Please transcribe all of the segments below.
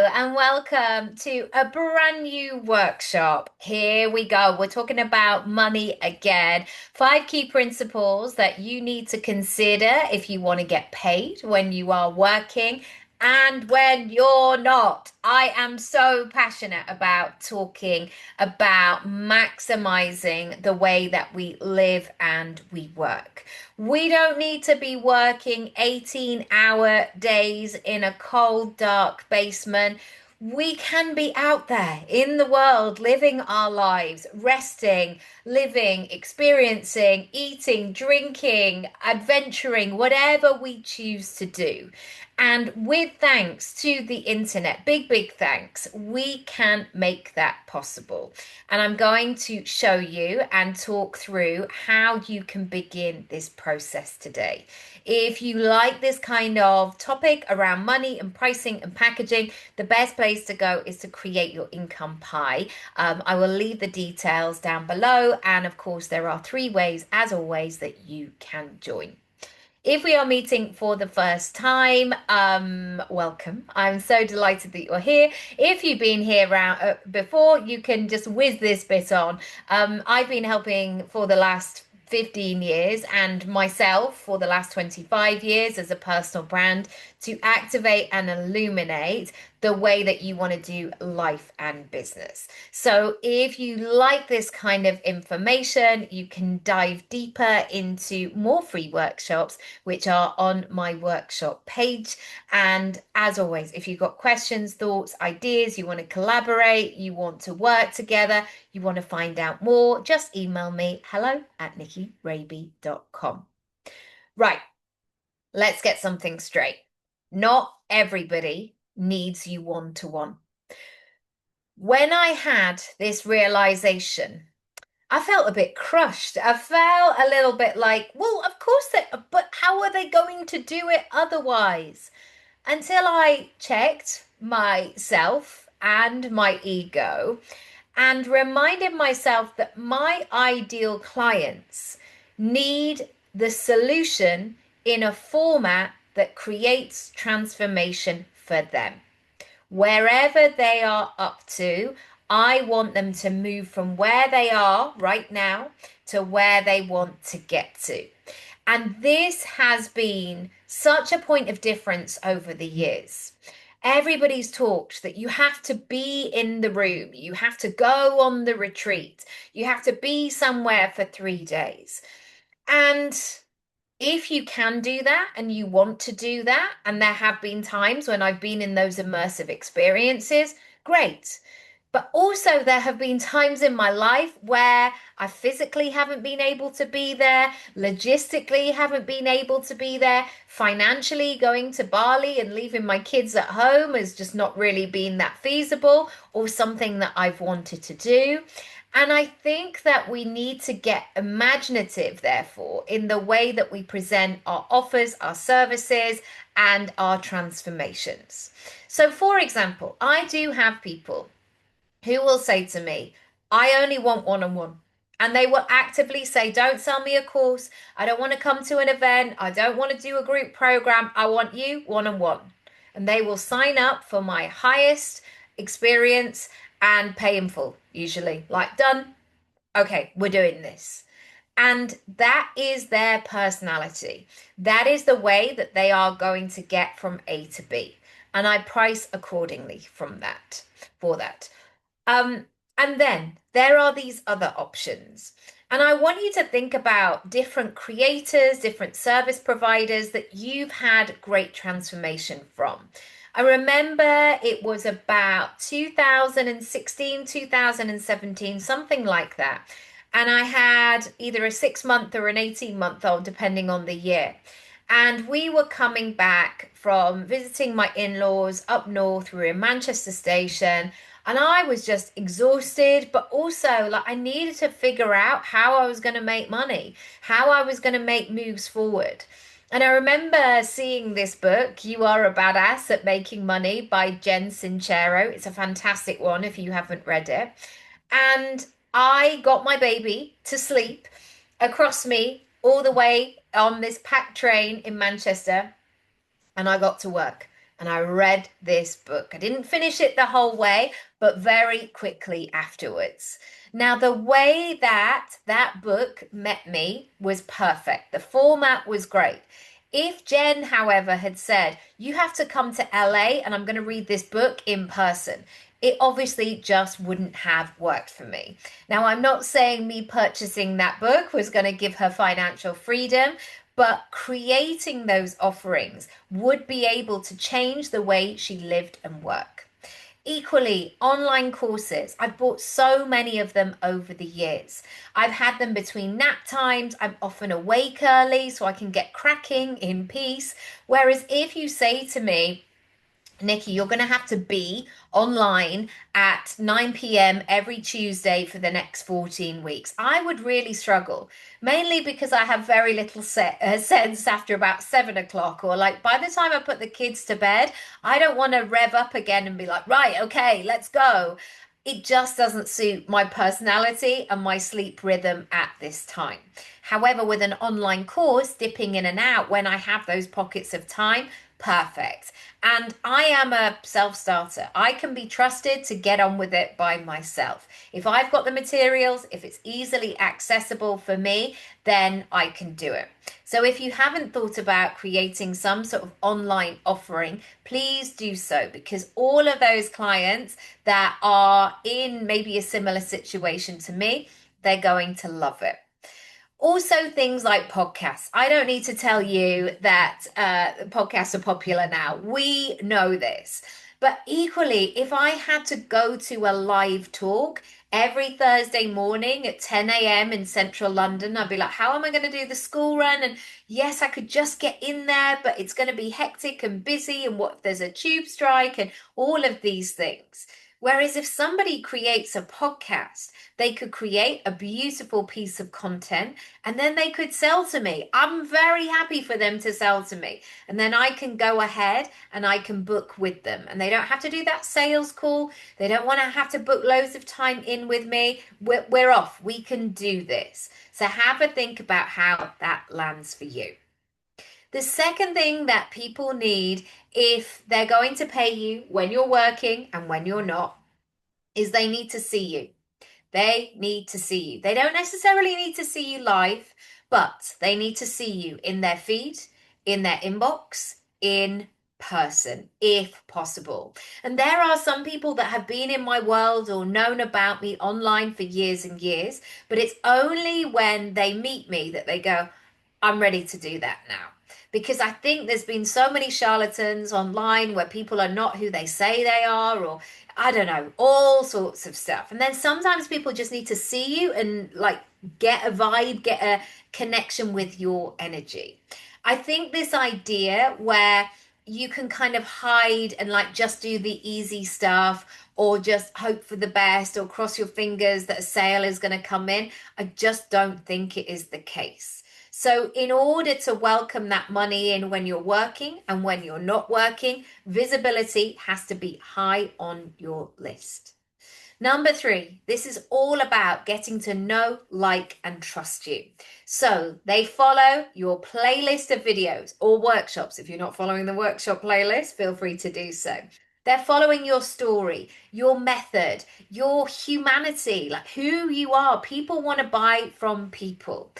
and welcome to a brand new workshop. Here we go. We're talking about money again. Five key principles that you need to consider if you want to get paid when you are working and when you're not. I am so passionate about talking about maximizing the way that we live and we work. We don't need to be working 18-hour days in a cold, dark basement. We can be out there in the world, living our lives, resting, living, experiencing, eating, drinking, adventuring, whatever we choose to do. And with thanks to the internet, big thanks, we can make that possible. And I'm going to show you and talk through how you can begin this process today. If you like this kind of topic around money and pricing and packaging, the best place to go is to create your income pie. I will leave the details down below. And of course, there are three ways, as always, that you can join. If we are meeting for the first time, welcome. I'm so delighted that you're here. If you've been here before, you can just whiz this bit on. I've been helping for the last 15 years and myself for the last 25 years as a personal brand to activate and illuminate the way that you want to do life and business. So if you like this kind of information, you can dive deeper into more free workshops, which are on my workshop page. And as always, if you've got questions, thoughts, ideas, you want to collaborate, you want to work together, you want to find out more, just email me hello@nikkiraby.com. Right, let's get something straight. Not everybody needs you one-to-one. When I had this realization, I felt a bit crushed. I felt a little bit like, well, of course but how are they going to do it otherwise? Until I checked myself and my ego and reminded myself that my ideal clients need the solution in a format that creates transformation for them. Wherever they are up to, I want them to move from where they are right now to where they want to get to. And this has been such a point of difference over the years. Everybody's talked that you have to be in the room, you have to go on the retreat, you have to be somewhere for 3 days. And if you can do that and you want to do that, and there have been times when I've been in those immersive experiences, great. But also, there have been times in my life where I physically haven't been able to be there, logistically haven't been able to be there, financially going to Bali and leaving my kids at home has just not really been that feasible or something that I've wanted to do. And I think that we need to get imaginative, therefore, in the way that we present our offers, our services, and our transformations. So, for example, I do have people who will say to me, I only want one-on-one. And they will actively say, don't sell me a course. I don't want to come to an event. I don't want to do a group program. I want you one-on-one. And they will sign up for my highest experience and pay in full, usually. Like, done. Okay, we're doing this. And that is their personality. That is the way that they are going to get from A to B. And I price accordingly for that. And then there are these other options. And I want you to think about different creators, different service providers that you've had great transformation from. I remember it was about 2016, 2017, something like that. And I had either a 6-month or an 18-month-old, depending on the year. And we were coming back from visiting my in-laws up north. We were in Manchester Station. And I was just exhausted, but also like I needed to figure out how I was going to make money, how I was going to make moves forward. And I remember seeing this book, You Are a Badass at Making Money by Jen Sincero. It's a fantastic one if you haven't read it. And I got my baby to sleep across me all the way on this packed train in Manchester, and I got to work. and I read this book. I didn't finish it the whole way, but very quickly afterwards. Now, the way that that book met me was perfect. The format was great. If Jen, however, had said, you have to come to LA and I'm going to read this book in person, it obviously just wouldn't have worked for me. Now, I'm not saying me purchasing that book was going to give her financial freedom, but creating those offerings would be able to change the way she lived and worked. Equally, online courses. I've bought so many of them over the years. I've had them between nap times. I'm often awake early so I can get cracking in peace. Whereas if you say to me, Nikki, you're going to have to be online at 9 p.m. every Tuesday for the next 14 weeks. I would really struggle, mainly because I have very little sense after about 7 o'clock, or like by the time I put the kids to bed, I don't want to rev up again and be like, right, okay, let's go. It just doesn't suit my personality and my sleep rhythm at this time. However, with an online course, dipping in and out when I have those pockets of time, perfect. And I am a self starter. I can be trusted to get on with it by myself. If I've got the materials, if it's easily accessible for me, then I can do it. So if you haven't thought about creating some sort of online offering, please do so, because all of those clients that are in maybe a similar situation to me, they're going to love it. Also, things like podcasts. I don't need to tell you that podcasts are popular now. We know this. But equally, if I had to go to a live talk every Thursday morning at 10 a.m. in central London, I'd be like, how am I going to do the school run? And yes, I could just get in there, but it's going to be hectic and busy. And what if there's a tube strike and all of these things? Whereas if somebody creates a podcast, they could create a beautiful piece of content and then they could sell to me. I'm very happy for them to sell to me. And then I can go ahead and I can book with them. And they don't have to do that sales call. They don't want to have to book loads of time in with me. We're off. We can do this. So have a think about how that lands for you. The second thing that people need if they're going to pay you when you're working and when you're not is they need to see you. They need to see you. They don't necessarily need to see you live, but they need to see you in their feed, in their inbox, in person, if possible. And there are some people that have been in my world or known about me online for years and years, but it's only when they meet me that they go, I'm ready to do that now. Because I think there's been so many charlatans online where people are not who they say they are, or I don't know, all sorts of stuff. And then sometimes people just need to see you and like get a vibe, get a connection with your energy. I think this idea where you can kind of hide and like just do the easy stuff or just hope for the best or cross your fingers that a sale is going to come in, I just don't think it is the case. So, in order to welcome that money in when you're working and when you're not working, visibility has to be high on your list. Number three, this is all about getting to know, like, and trust you. So they follow your playlist of videos or workshops. If you're not following the workshop playlist, feel free to do so. They're following your story, your method, your humanity, like who you are. People want to buy from people.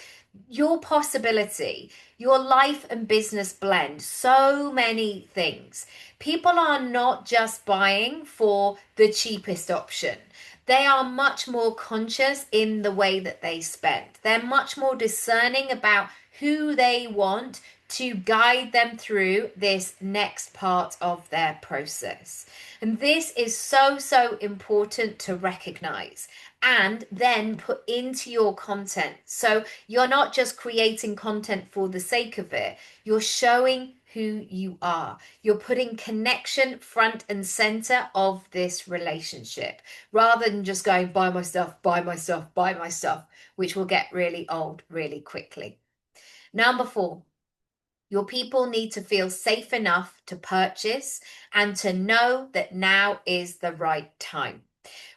Your possibility, your life and business blend, so many things. People are not just buying for the cheapest option. They are much more conscious in the way that they spend. They're much more discerning about who they want to guide them through this next part of their process. And this is so, so important to recognize and then put into your content. So you're not just creating content for the sake of it, you're showing who you are. You're putting connection front and center of this relationship rather than just going, buy my stuff, buy my stuff, buy my stuff, which will get really old really quickly. Number four, your people need to feel safe enough to purchase and to know that now is the right time.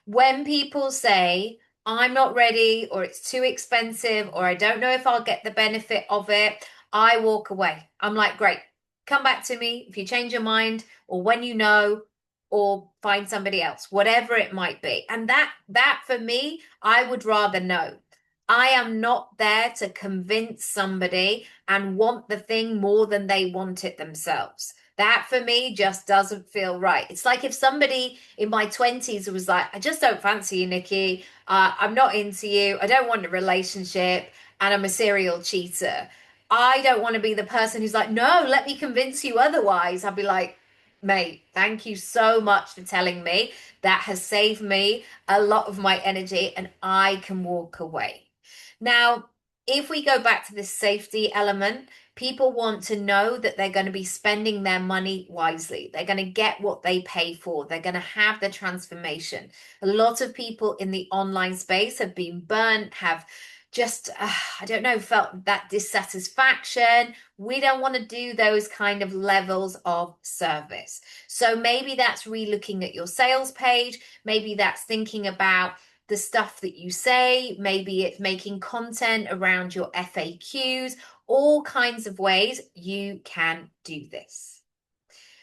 When people say, I'm not ready, or it's too expensive, or I don't know if I'll get the benefit of it, I walk away. I'm like, great, come back to me if you change your mind, or when you know, or find somebody else, whatever it might be. And that for me, I would rather know. I am not there to convince somebody and want the thing more than they want it themselves. That for me just doesn't feel right. It's like if somebody in my 20s was like, I just don't fancy you, Nikki. I'm not into you. I don't want a relationship, and I'm a serial cheater. I don't want to be the person who's like, no, let me convince you otherwise. I'd be like, mate, thank you so much for telling me. That has saved me a lot of my energy, and I can walk away. Now, if we go back to this safety element, people want to know that they're going to be spending their money wisely. They're going to get what they pay for. They're going to have the transformation. A lot of people in the online space have been burnt, have just, I don't know, felt that dissatisfaction. We don't want to do those kind of levels of service. So maybe that's re-looking at your sales page. Maybe that's thinking about the stuff that you say. Maybe it's making content around your FAQs, all kinds of ways you can do this.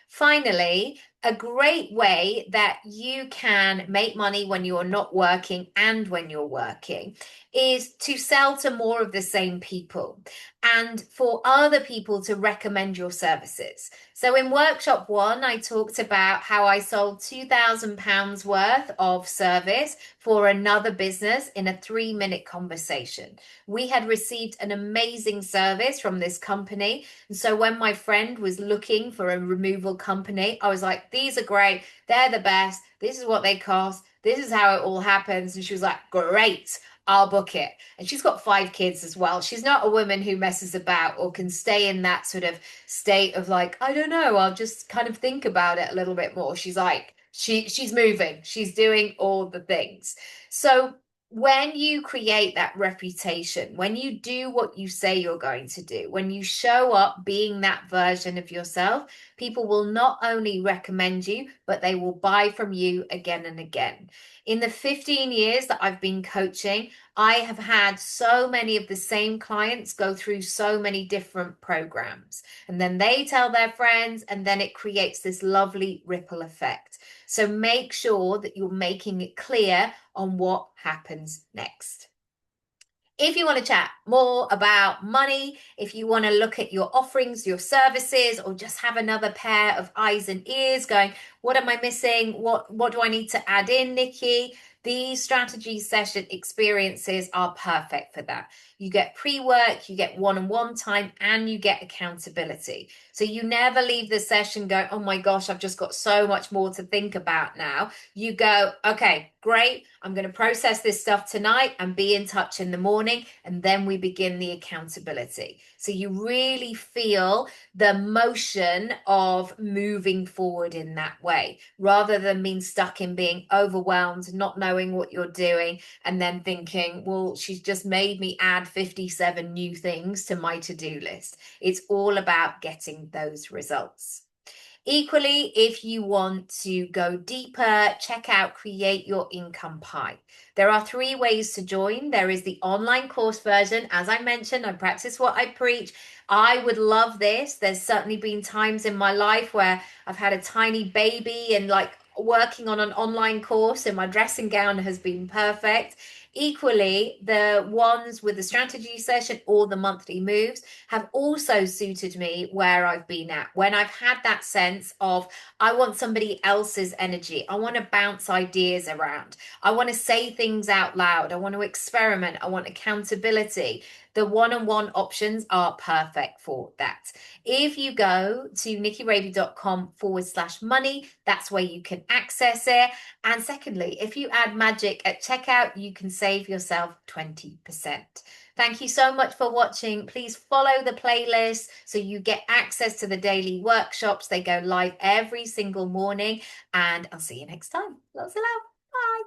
Finally, a great way that you can make money when you're not working and when you're working is to sell to more of the same people and for other people to recommend your services. So in workshop 1, I talked about how I sold £2,000 worth of service for another business in a 3-minute conversation. We had received an amazing service from this company. And so when my friend was looking for a removal company, I was like, these are great. They're the best. This is what they cost. This is how it all happens. And she was like, great. I'll book it. And she's got 5 kids as well. She's not a woman who messes about or can stay in that sort of state of like, I don't know, I'll just kind of think about it a little bit more. She's like, she's moving. She's doing all the things. So when you create that reputation, when you do what you say you're going to do, when you show up being that version of yourself, people will not only recommend you, but they will buy from you again and again. In the 15 years that I've been coaching, I have had so many of the same clients go through so many different programs. And then they tell their friends, and then it creates this lovely ripple effect. So make sure that you're making it clear on what happens next. If you want to chat more about money, if you want to look at your offerings, your services, or just have another pair of eyes and ears going, what am I missing? What do I need to add in, Nikki? These strategy session experiences are perfect for that. You get pre-work, you get one-on-one time, and you get accountability. So you never leave the session going, oh my gosh, I've just got so much more to think about now. You go, okay, great. I'm going to process this stuff tonight and be in touch in the morning. And then we begin the accountability. So you really feel the motion of moving forward in that way, rather than being stuck in being overwhelmed, not knowing what you're doing, and then thinking, well, she's just made me add 57 new things to my to-do list. It's all about getting those results. Equally, if you want to go deeper, check out Create Your Income Pie. There are 3 ways to join. There is the online course version. As I mentioned, I practice what I preach. I would love this. There's certainly been times in my life where I've had a tiny baby and like working on an online course and my dressing gown has been perfect. Equally, the ones with the strategy session or the monthly moves have also suited me where I've been at. When I've had that sense of, I want somebody else's energy. I want to bounce ideas around. I want to say things out loud. I want to experiment. I want accountability. The one-on-one options are perfect for that. If you go to nikkiraby.com/money, that's where you can access it. And secondly, if you add magic at checkout, you can save yourself 20%. Thank you so much for watching. Please follow the playlist so you get access to the daily workshops. They go live every single morning, and I'll see you next time. Lots of love. Bye.